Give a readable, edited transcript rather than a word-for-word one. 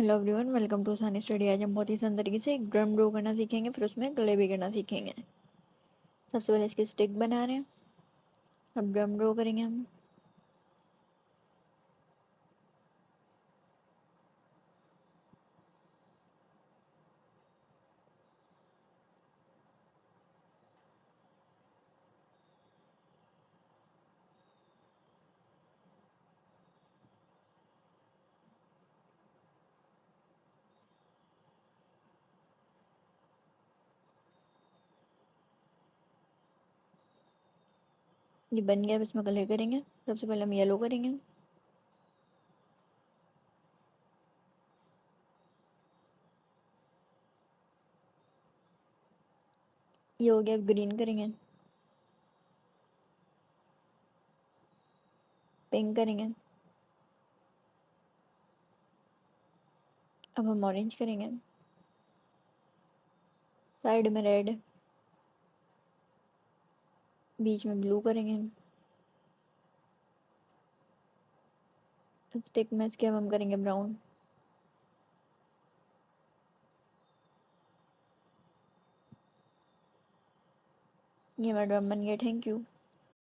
Hello everyone, welcome to सानी study. आज हम बहुत ही आसान तरीके से एक ड्रम ड्रॉ करना सीखेंगे, फिर उसमें गले भी करना सीखेंगे। सबसे पहले इसकी स्टिक बना रहे हैं। अब ड्रम ड्रॉ करेंगे हम। ये बन गया, अब इसमें गले करेंगे। सबसे पहले हम येलो करेंगे। ये हो गया, अब ग्रीन करेंगे। पिंक करेंगे। अब हम ऑरेंज करेंगे। साइड में रेड। बीच में ब्लू करेंगे। स्टिक में इसके अब हम करेंगे ब्राउन। ये हमारा ड्रम बन गया। Thank you.